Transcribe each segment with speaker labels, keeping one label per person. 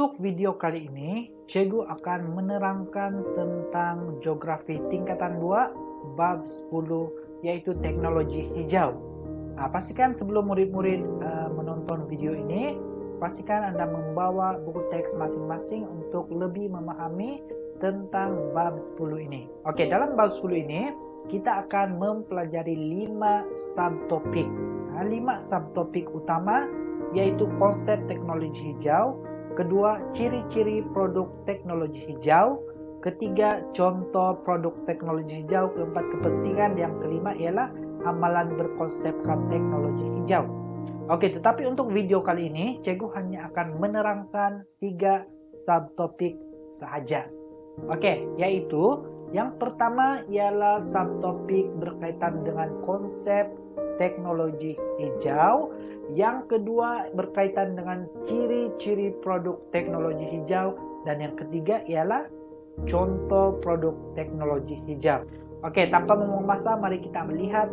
Speaker 1: Untuk video kali ini, Cikgu akan menerangkan tentang geografi tingkatan 2 bab 10 yaitu teknologi hijau. Pastikan sebelum murid-murid menonton video ini, pastikan Anda membawa buku teks masing-masing untuk lebih memahami tentang bab 10 ini. Oke, dalam bab 10 ini kita akan mempelajari 5 subtopik. 5 subtopik utama yaitu konsep teknologi hijau, kedua, ciri-ciri produk teknologi hijau, ketiga, contoh produk teknologi hijau, keempat, kepentingan, yang kelima ialah amalan berkonsepkan teknologi hijau. Oke, tetapi untuk video kali ini, Cikgu hanya akan menerangkan 3 subtopik sahaja. Oke, yaitu yang pertama ialah subtopik berkaitan dengan konsep teknologi hijau. Yang kedua berkaitan dengan ciri-ciri produk teknologi hijau. Dan yang ketiga ialah contoh produk teknologi hijau. Oke, tanpa membuang masa, mari kita melihat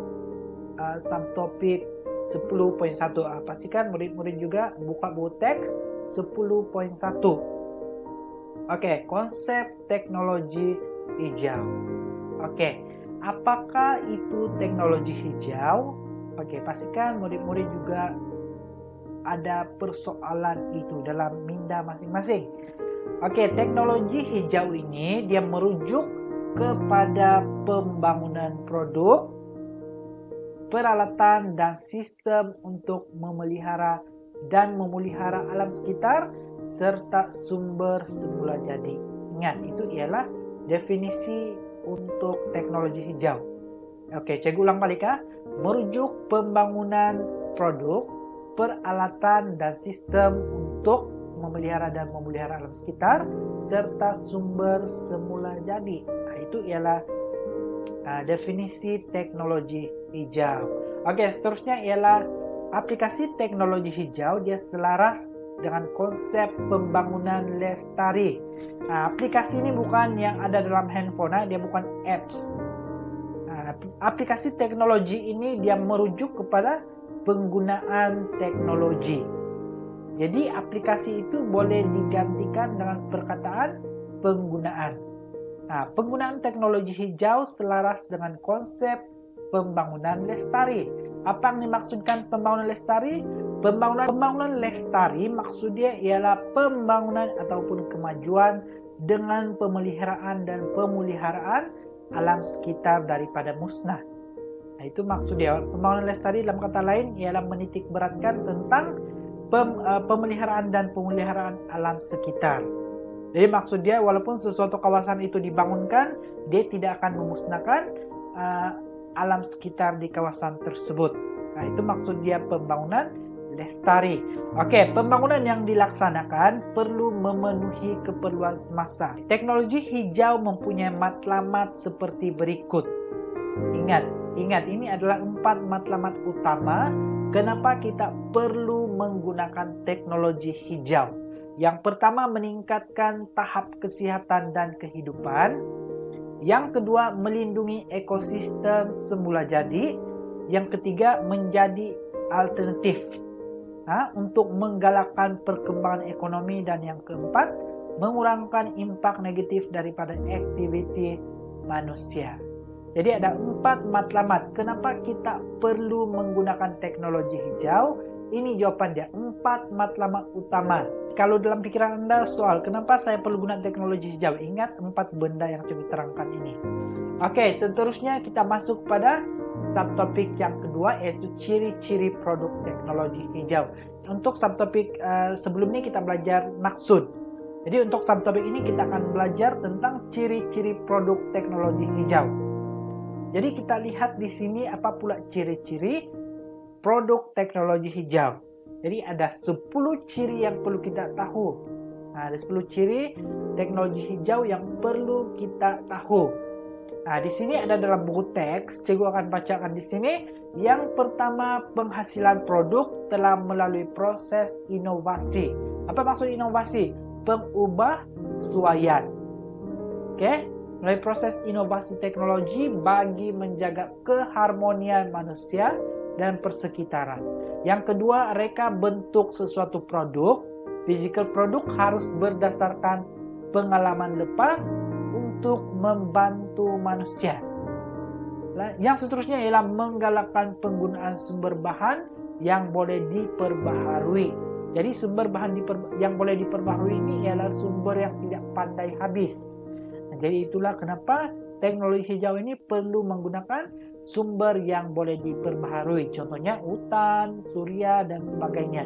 Speaker 1: subtopik 10.1. Pastikan murid-murid juga buka buku teks 10.1. Oke, konsep teknologi hijau. Oke, apakah itu teknologi hijau? Oke, pastikan murid-murid juga ada persoalan itu dalam minda masing-masing. Oke, teknologi hijau ini dia merujuk kepada pembangunan produk, peralatan dan sistem untuk memelihara dan memelihara alam sekitar serta sumber semula jadi. Ingat, itu ialah definisi untuk teknologi hijau. Oke, Cikgu ulang balik ya. Merujuk pembangunan produk, peralatan dan sistem untuk memelihara dan memelihara alam sekitar serta sumber semula jadi. Itu ialah definisi teknologi hijau. Oke, seterusnya ialah aplikasi teknologi hijau. Dia selaras dengan konsep pembangunan lestari. Aplikasi ini bukan yang ada dalam handphone, dia bukan apps. Aplikasi teknologi ini dia merujuk kepada penggunaan teknologi. Jadi aplikasi itu boleh digantikan dengan perkataan penggunaan. Penggunaan teknologi hijau selaras dengan konsep pembangunan lestari. Apa yang dimaksudkan pembangunan lestari? Pembangunan lestari maksudnya ialah pembangunan ataupun kemajuan dengan pemeliharaan dan pemeliharaan alam sekitar daripada musnah. Itu maksudnya. Pembangunan lestari dalam kata lain ialah menitik beratkan tentang pemeliharaan dan pemeliharaan alam sekitar. Jadi maksudnya walaupun sesuatu kawasan itu dibangunkan, dia tidak akan memusnahkan alam sekitar di kawasan tersebut. Itu maksud dia pembangunan lestari. Oke, pembangunan yang dilaksanakan perlu memenuhi keperluan semasa. Teknologi hijau mempunyai matlamat seperti berikut. Ingat, ini adalah 4 matlamat utama kenapa kita perlu menggunakan teknologi hijau. Yang pertama, meningkatkan tahap kesehatan dan kehidupan. Yang kedua, melindungi ekosistem semula jadi. Yang ketiga, menjadi alternatif untuk menggalakkan perkembangan ekonomi. Dan yang keempat, mengurangkan impak negatif daripada aktiviti manusia. Jadi ada 4 matlamat kenapa kita perlu menggunakan teknologi hijau. Ini jawaban dia, 4 matlamat utama. Kalau dalam pikiran Anda soal kenapa saya perlu gunakan teknologi hijau, ingat 4 benda yang Cikgu terangkan ini. Oke, seterusnya kita masuk pada subtopik yang kedua, yaitu ciri-ciri produk teknologi hijau. Untuk subtopik sebelum ini kita belajar maksud. Jadi untuk subtopik ini kita akan belajar tentang ciri-ciri produk teknologi hijau. Jadi kita lihat di sini apa pula ciri-ciri produk teknologi hijau. Jadi ada 10 ciri yang perlu kita tahu. Ada 10 ciri teknologi hijau yang perlu kita tahu. Di sini ada dalam buku teks, Cikgu akan bacakan di sini. Yang pertama, penghasilan produk telah melalui proses inovasi. Apa maksud inovasi? Pengubahsuaian. Oke, melalui proses inovasi teknologi bagi menjaga keharmonian manusia dan persekitaran. Yang kedua, reka bentuk sesuatu produk Physical produk harus berdasarkan pengalaman lepas untuk membantu manusia. Yang seterusnya ialah menggalakkan penggunaan sumber bahan yang boleh diperbaharui. Jadi sumber bahan yang boleh diperbaharui ini ialah sumber yang tidak pandai habis. Nah, jadi itulah kenapa teknologi hijau ini perlu menggunakan sumber yang boleh diperbaharui. Contohnya hutan, surya, dan sebagainya.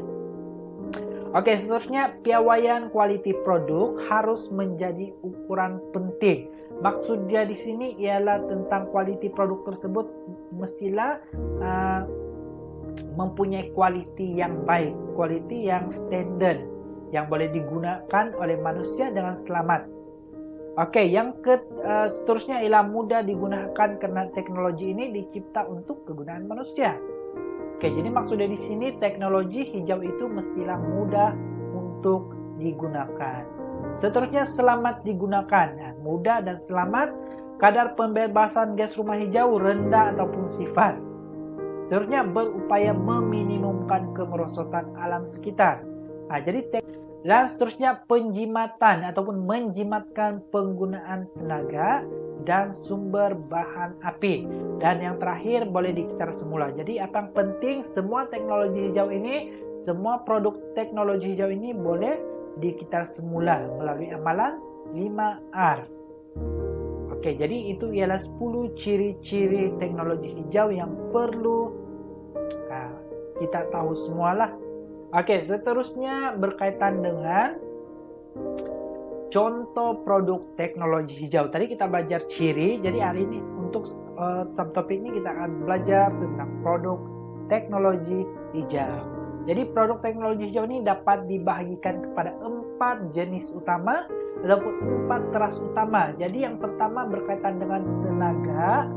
Speaker 1: Oke, seterusnya piawaian quality produk harus menjadi ukuran penting. Maksud dia di sini ialah tentang quality produk tersebut mestilah mempunyai quality yang baik, quality yang standard, yang boleh digunakan oleh manusia dengan selamat. Oke, yang seterusnya ialah mudah digunakan karena teknologi ini dicipta untuk kegunaan manusia. Oke, jadi maksudnya di sini teknologi hijau itu mestilah mudah untuk digunakan. Seterusnya selamat digunakan. Nah, mudah dan selamat, kadar pembebasan gas rumah hijau rendah ataupun sifat. Seterusnya berupaya meminimumkan kemerosotan alam sekitar. Nah, dan seterusnya penjimatan ataupun menjimatkan penggunaan tenaga dan sumber bahan api. Dan yang terakhir boleh dikitar semula. Jadi apa yang penting, semua teknologi hijau ini, semua produk teknologi hijau ini boleh dikitar semula melalui amalan 5R. Oke, jadi itu ialah 10 ciri-ciri teknologi hijau yang perlu kita tahu semualah. Oke, seterusnya berkaitan dengan contoh produk teknologi hijau. Tadi kita belajar ciri, jadi hari ini untuk subtopik ini kita akan belajar tentang produk teknologi hijau. Jadi produk teknologi hijau ini dapat dibagikan kepada 4 jenis utama ataupun 4 kelas utama. Jadi yang pertama berkaitan dengan tenaga,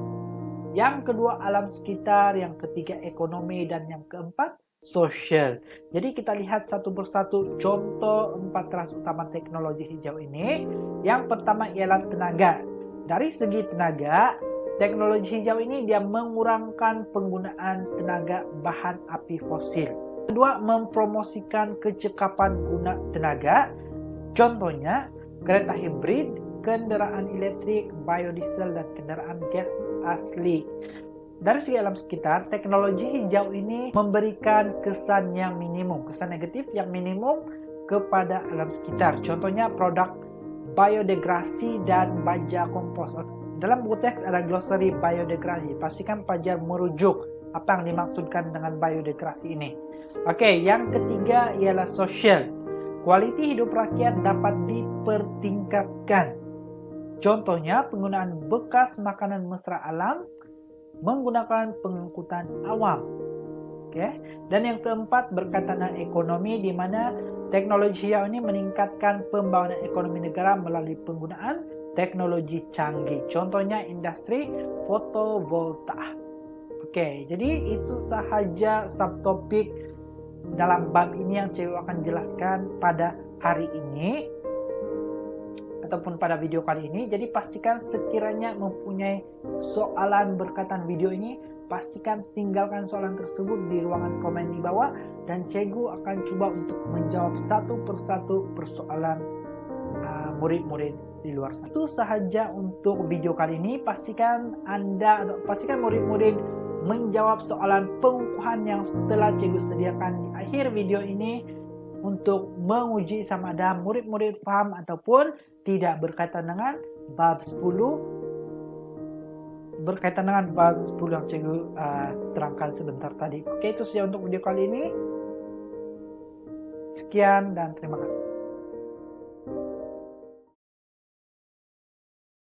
Speaker 1: yang kedua alam sekitar, yang ketiga ekonomi, dan yang keempat sosial. Jadi kita lihat satu persatu contoh 4 kelas utama teknologi hijau ini. Yang pertama ialah tenaga. Dari segi tenaga, teknologi hijau ini dia mengurangkan penggunaan tenaga bahan api fosil. Kedua, mempromosikan kecekapan guna tenaga. Contohnya kereta hibrid, kendaraan elektrik, biodiesel, dan kendaraan gas asli. Dari segi alam sekitar, teknologi hijau ini memberikan kesan yang minimum, kesan negatif yang minimum kepada alam sekitar. Contohnya produk biodegradasi dan baja kompos. Dalam buku teks ada glossary biodegradasi. Pastikan pelajar merujuk apa yang dimaksudkan dengan biodegradasi ini. Oke, yang ketiga ialah sosial. Kualiti hidup rakyat dapat dipertingkatkan. Contohnya penggunaan bekas makanan mesra alam, menggunakan pengangkutan awam. Oke. Dan yang keempat berkaitan dengan ekonomi, di mana teknologi hijau ini meningkatkan pembangunan ekonomi negara melalui penggunaan teknologi canggih. Contohnya industri fotovoltaik. Oke, jadi itu sahaja subtopik dalam bab ini yang Cikgu akan jelaskan pada hari ini ataupun pada video kali ini. Jadi pastikan sekiranya mempunyai soalan berkaitan video ini, pastikan tinggalkan soalan tersebut di ruangan komen di bawah dan Cikgu akan coba untuk menjawab satu persatu persoalan murid-murid di luar sana. Itu sahaja untuk video kali ini. Pastikan murid-murid menjawab soalan pengukuhan yang telah Cikgu sediakan di akhir video ini untuk menguji sama ada murid-murid paham ataupun tidak berkaitan dengan bab 10 yang Cikgu terangkan sebentar tadi. Oke, itu saja untuk video kali ini. Sekian dan terima kasih.